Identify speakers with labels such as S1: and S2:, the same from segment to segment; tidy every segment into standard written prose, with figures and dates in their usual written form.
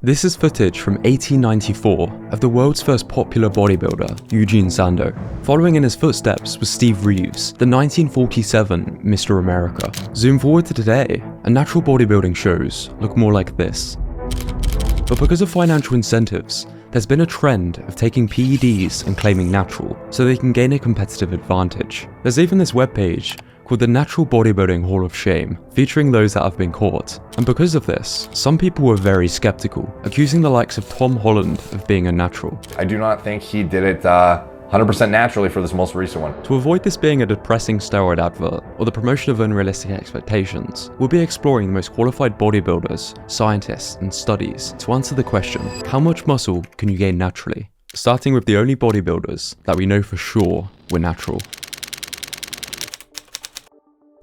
S1: This is footage from 1894 of the world's first popular bodybuilder, Eugène Sandow. Following in his footsteps was Steve Reeves, the 1947 Mr. America. Zoom forward to today, and natural bodybuilding shows look more like this. But because of financial incentives, there's been a trend of taking PEDs and claiming natural so they can gain a competitive advantage. There's even this webpage called the Natural Bodybuilding Hall of Shame, featuring those that have been caught. And because of this, some people were very skeptical, accusing the likes of 𝗠𝘂𝗰𝗵 of being unnatural.
S2: I do not think he did it 100% naturally for this most recent one.
S1: To avoid this being a depressing steroid advert or the promotion of unrealistic expectations, we'll be exploring the most qualified bodybuilders, scientists, and studies to answer the question, how much muscle can you gain naturally? Starting with the only bodybuilders that we know for sure were natural.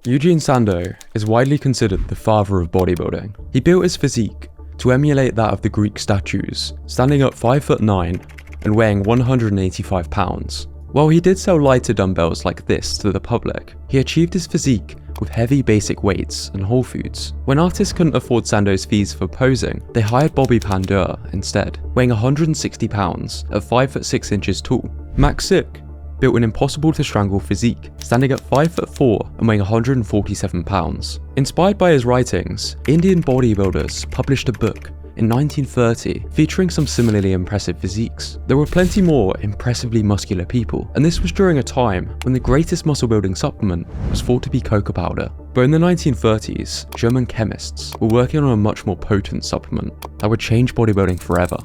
S1: Eugène Sandow is widely considered the father of bodybuilding. He built his physique to emulate that of the Greek statues, standing at 5'9" and weighing 185 pounds. While he did sell lighter dumbbells like this to the public, he achieved his physique with heavy basic weights and whole foods. When artists couldn't afford Sandow's fees for posing, they hired 𝗠𝘂𝗰𝗵 instead, weighing 160 pounds at 5'6" inches tall. 𝗚𝗂𝘀𝗂𝗰𝗵 built an impossible to strangle physique, standing at 5'4" and weighing 147 pounds. Inspired by his writings, Indian bodybuilders published a book in 1930 featuring some similarly impressive physiques. There were plenty more impressively muscular people, and this was during a time when the greatest muscle building supplement was thought to be cocoa powder. But in the 1930s, German chemists were working on a much more potent supplement that would change bodybuilding forever.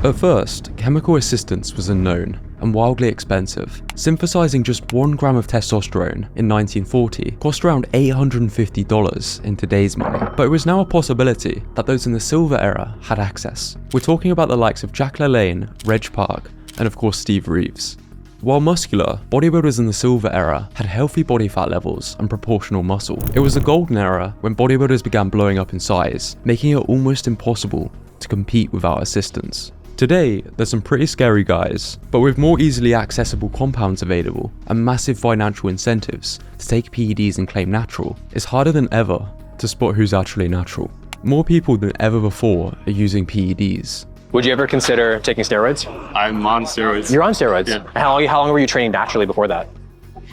S1: At first, chemical assistance was unknown and wildly expensive. Synthesizing just 1 gram of testosterone in 1940 cost around $850 in today's money, but it was now a possibility that those in the silver era had access. We're talking about the likes of Jack LaLanne, Reg Park, and of course Steve Reeves. While muscular, bodybuilders in the silver era had healthy body fat levels and proportional muscle. It was the golden era when bodybuilders began blowing up in size, making it almost impossible to compete without assistance. Today, there's some pretty scary guys, but with more easily accessible compounds available and massive financial incentives to take PEDs and claim natural, it's harder than ever to spot who's actually natural. More people than ever before are using PEDs.
S3: Would you ever consider taking steroids?
S4: I'm on steroids.
S3: You're on steroids?
S4: Yeah.
S3: How long were you training naturally before that?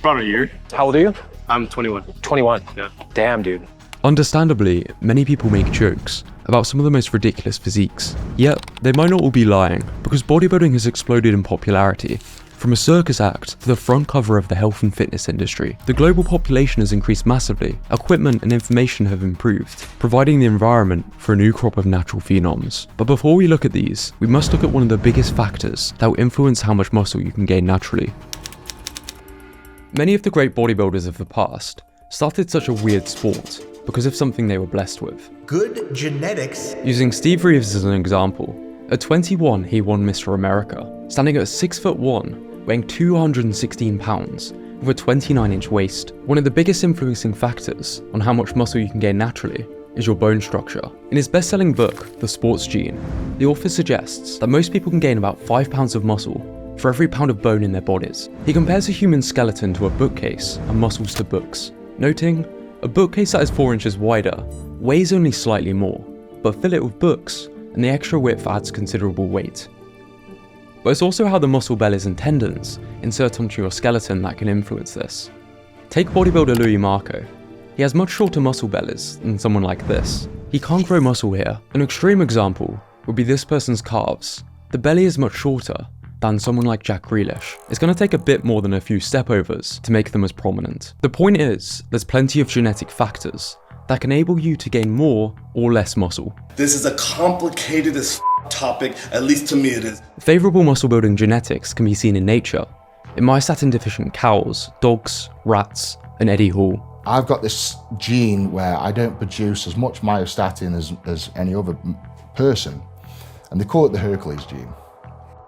S4: About a year.
S3: How old are you?
S4: I'm 21.
S3: 21?
S4: Yeah.
S3: Damn, dude.
S1: Understandably, many people make jokes about some of the most ridiculous physiques. Yet, they might not all be lying, because bodybuilding has exploded in popularity. From a circus act to the front cover of the health and fitness industry, the global population has increased massively, equipment and information have improved, providing the environment for a new crop of natural phenoms. But before we look at these, we must look at one of the biggest factors that will influence how much muscle you can gain naturally. Many of the great bodybuilders of the past started such a weird sport because of something they were blessed with.
S5: Good genetics.
S1: Using Steve Reeves as an example, at 21 he won Mr. America, standing at 6'1", weighing 216 pounds, with a 29-inch waist. One of the biggest influencing factors on how much muscle you can gain naturally is your bone structure. In his best-selling book, The Sports Gene, the author suggests that most people can gain about 5 pounds of muscle for every pound of bone in their bodies. He compares a human skeleton to a bookcase and muscles to books, noting, a bookcase that is 4 inches wider weighs only slightly more, but fill it with books and the extra width adds considerable weight. But it's also how the muscle bellies and tendons insert onto your skeleton that can influence this. Take bodybuilder 𝗠𝘂𝗰𝗵. He has much shorter muscle bellies than someone like this. He can't grow muscle here. An extreme example would be this person's calves. The belly is much shorter than someone like Jack Grealish. It's going to take a bit more than a few stepovers to make them as prominent. The point is, there's plenty of genetic factors that can enable you to gain more or less muscle.
S6: This is a complicated as topic, at least to me it is.
S1: Favourable muscle building genetics can be seen in nature, in myostatin deficient cows, dogs, rats, and Eddie Hall.
S7: I've got this gene where I don't produce as much myostatin as any other person, and they call it the 𝗠𝘂𝗀𝗆𝗆 gene.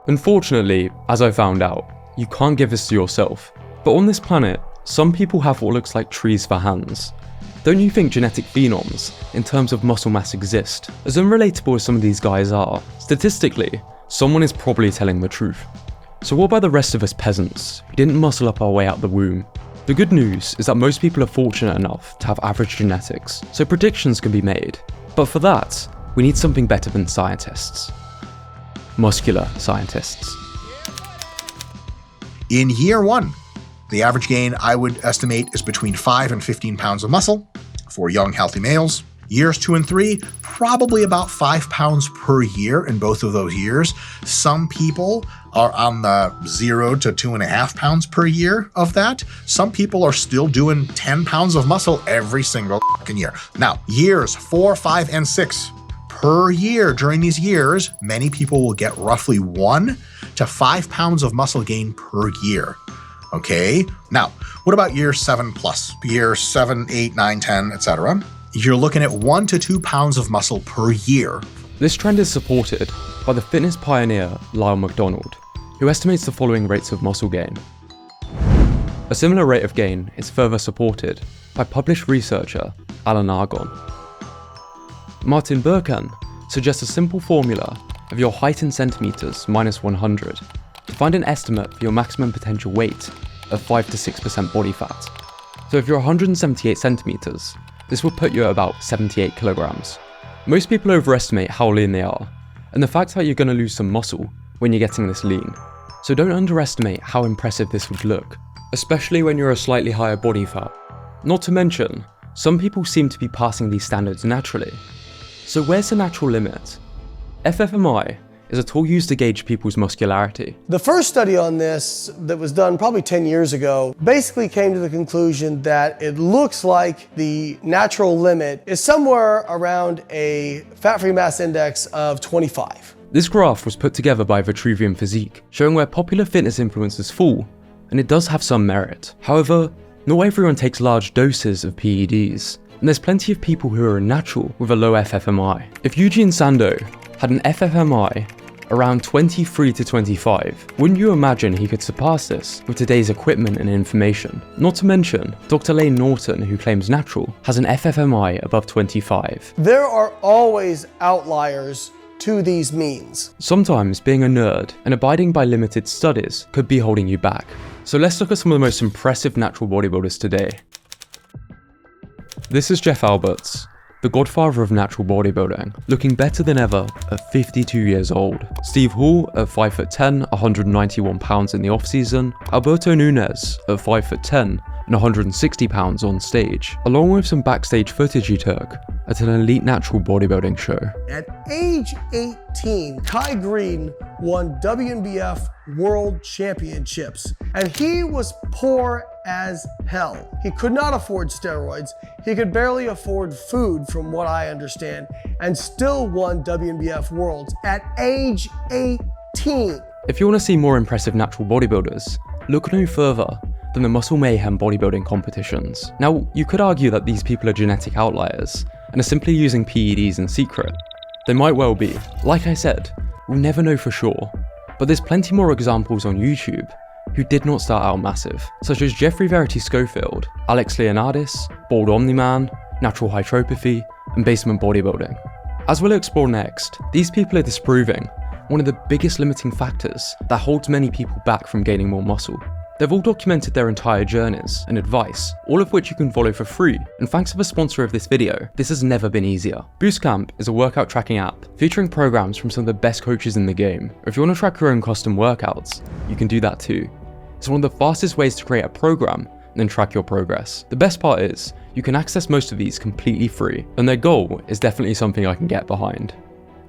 S1: Unfortunately, as I found out, you can't give this to yourself. But on this planet, some people have what looks like trees for hands. Don't you think genetic phenoms, in terms of muscle mass, exist? As unrelatable as some of these guys are, statistically, someone is probably telling the truth. So what about the rest of us peasants, who didn't muscle up our way out the womb? The good news is that most people are fortunate enough to have average genetics, so predictions can be made. But for that, we need something better than scientists. Muscular scientists.
S5: In year 1, the average gain I would estimate is between 5 and 15 pounds of muscle for young, healthy males. Years 2 and 3, probably about 5 pounds per year in both of those years. Some people are on the 0 to 2.5 pounds per year of that. Some people are still doing 10 pounds of muscle every single fucking year. Now, years 4, 5, and 6 per year during these years, many people will get roughly 1 to 5 pounds of muscle gain per year. Okay, now, what about year 7 plus? Year 7, 8, 9, 10, etc. You're looking at 1 to 2 pounds of muscle per year.
S1: This trend is supported by the fitness pioneer Lyle McDonald, who estimates the following rates of muscle gain. A similar rate of gain is further supported by published researcher Alan Argon. Martin Burkan suggests a simple formula of your height in centimeters minus 100 to find an estimate for your maximum potential weight of 5 to 6% body fat. So if you're 178 centimeters, this will put you at about 78 kilograms. Most people overestimate how lean they are, and the fact that you're going to lose some muscle when you're getting this lean. So don't underestimate how impressive this would look, especially when you're a slightly higher body fat. Not to mention, some people seem to be passing these standards naturally. So where's the natural limit? FFMI is a tool used to gauge people's muscularity.
S8: The first study on this that was done probably 10 years ago basically came to the conclusion that it looks like the natural limit is somewhere around a fat-free mass index of 25.
S1: This graph was put together by 𝗡𝘁𝗂𝗰𝗵, showing where popular fitness influencers fall, and it does have some merit. However, not everyone takes large doses of PEDs, and there's plenty of people who are natural with a low FFMI. If Eugène Sandow had an FFMI around 23 to 25, wouldn't you imagine he could surpass this with today's equipment and information? Not to mention, Dr. Layne Norton, who claims natural, has an FFMI above 25.
S8: There are always outliers to these means.
S1: Sometimes being a nerd and abiding by limited studies could be holding you back. So let's look at some of the most impressive natural bodybuilders today. This is Jeff Alberts, the godfather of natural bodybuilding, looking better than ever at 52 years old. Steve Hall at 5'10", 191 pounds in the off-season. Alberto Nunes at 5'10", and 160 pounds on stage, along with some backstage footage he took at an elite natural bodybuilding show.
S8: At age 18, Kai Green won WNBF World Championships, and he was poor as hell. He could not afford steroids, he could barely afford food from what I understand, and still won WNBF Worlds at age 18.
S1: If you want to see more impressive natural bodybuilders, look no further than the Muscle Mayhem bodybuilding competitions. Now, you could argue that these people are genetic outliers and are simply using PEDs in secret. They might well be. Like I said, we'll never know for sure, but there's plenty more examples on YouTube who did not start out massive, such as Jeffrey Verity Schofield, Alex Leonardis, 𝗠𝘂𝗰𝗵, natural hypertrophy, and basement bodybuilding. As we'll explore next, these people are disproving one of the biggest limiting factors that holds many people back from gaining more muscle. They've all documented their entire journeys and advice, all of which you can follow for free, and thanks to the sponsor of this video, this has never been easier. Boostcamp is a workout tracking app featuring programs from some of the best coaches in the game. Or if you want to track your own custom workouts, you can do that too. It's one of the fastest ways to create a program and then track your progress. The best part is, you can access most of these completely free, and their goal is definitely something I can get behind: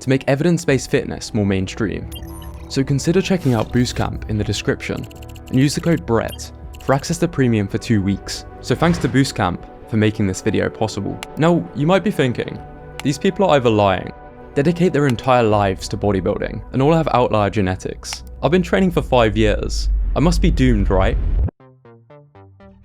S1: to make evidence-based fitness more mainstream. So consider checking out Boostcamp in the description, and use the code BRETT for access to premium for 2 weeks. So thanks to Boostcamp for making this video possible. Now, you might be thinking, these people are either lying, dedicate their entire lives to bodybuilding, and all have outlier genetics. I've been training for 5 years. I must be doomed, right?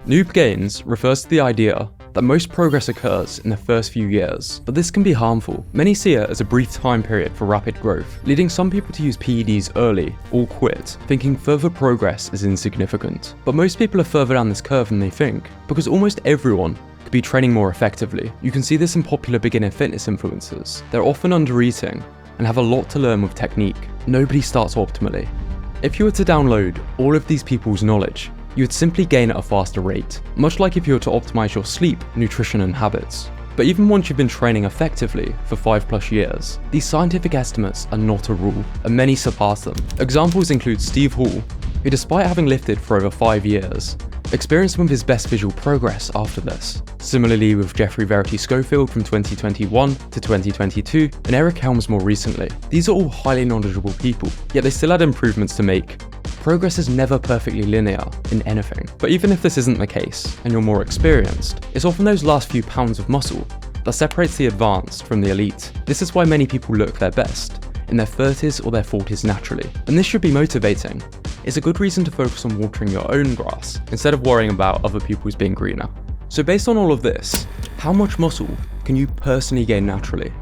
S1: Noob gains refers to the idea that most progress occurs in the first few years, but this can be harmful. Many see it as a brief time period for rapid growth, leading some people to use PEDs early or quit, thinking further progress is insignificant. But most people are further down this curve than they think, because almost everyone could be training more effectively. You can see this in popular beginner fitness influencers. They're often under-eating and have a lot to learn with technique. Nobody starts optimally. If you were to download all of these people's knowledge, you would simply gain at a faster rate, much like if you were to optimize your sleep, nutrition, and habits. But even once you've been training effectively for 5+ years, these scientific estimates are not a rule, and many surpass them. Examples include Steve Hall, who despite having lifted for over 5 years, experienced some of his best visual progress after this. Similarly with Jeffrey Verity Schofield from 2021 to 2022, and Eric Helms more recently. These are all highly knowledgeable people, yet they still had improvements to make. Progress is never perfectly linear in anything. But even if this isn't the case, and you're more experienced, it's often those last few pounds of muscle that separates the advanced from the elite. This is why many people look their best in their 30s or their 40s naturally. And this should be motivating. It's a good reason to focus on watering your own grass, instead of worrying about other people's being greener. So based on all of this, how much muscle can you personally gain naturally?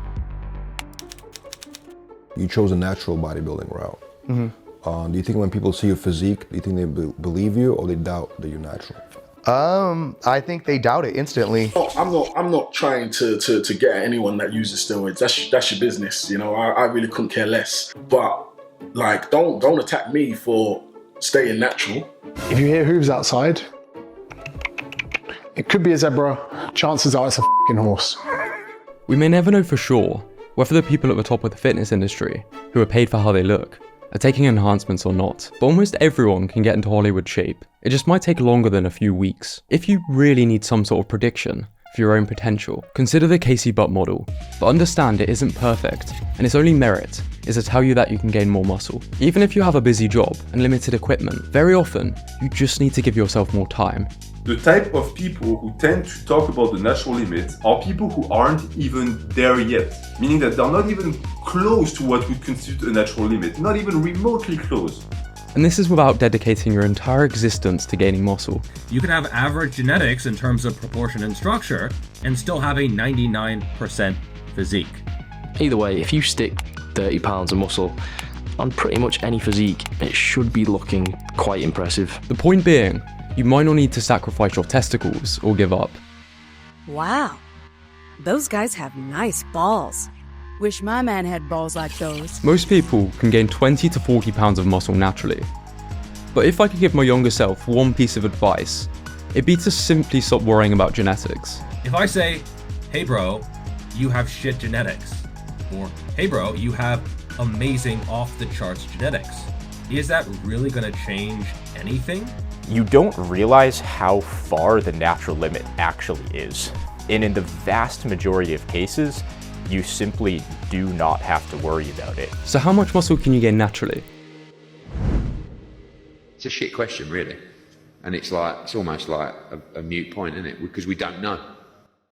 S9: You chose a natural bodybuilding route. Do you think when people see your physique, do you think they believe you or they doubt that you're natural?
S10: I think they doubt it instantly.
S6: I'm not trying to get at anyone that uses steroids. That's your business, you know. I really couldn't care less. But like, don't attack me for staying natural.
S11: If you hear hooves outside, it could be a zebra. Chances are it's a f***ing horse.
S1: We may never know for sure whether the people at the top of the fitness industry, who are paid for how they look, are taking enhancements or not, but almost everyone can get into Hollywood shape. It just might take longer than a few weeks. If you really need some sort of prediction for your own potential, consider the 𝗂𝘂𝗋𝗵 model, but understand it isn't perfect, and its only merit is to tell you that you can gain more muscle. Even if you have a busy job and limited equipment, very often, you just need to give yourself more time.
S12: The type of people who tend to talk about the natural limit are people who aren't even there yet, meaning that they're not even close to what would constitute a natural limit, not even remotely close.
S1: And this is without dedicating your entire existence to gaining muscle.
S13: You can have average genetics in terms of proportion and structure and still have a 99% physique.
S14: Either way, if you stick 30 pounds of muscle on pretty much any physique, it should be looking quite impressive.
S1: The point being, you might not need to sacrifice your testicles or give up.
S15: Wow, those guys have nice balls. Wish my man had balls like those.
S1: Most people can gain 20 to 40 pounds of muscle naturally. But if I could give my younger self one piece of advice, it'd be to simply stop worrying about genetics.
S13: If I say, hey bro, you have shit genetics, or hey bro, you have amazing off-the-charts genetics, is that really gonna change anything?
S16: You don't realize how far the natural limit actually is. And in the vast majority of cases, you simply do not have to worry about it.
S1: So how much muscle can you gain naturally?
S17: It's a shit question, really. And it's almost like a mute point, isn't it? Because we don't know.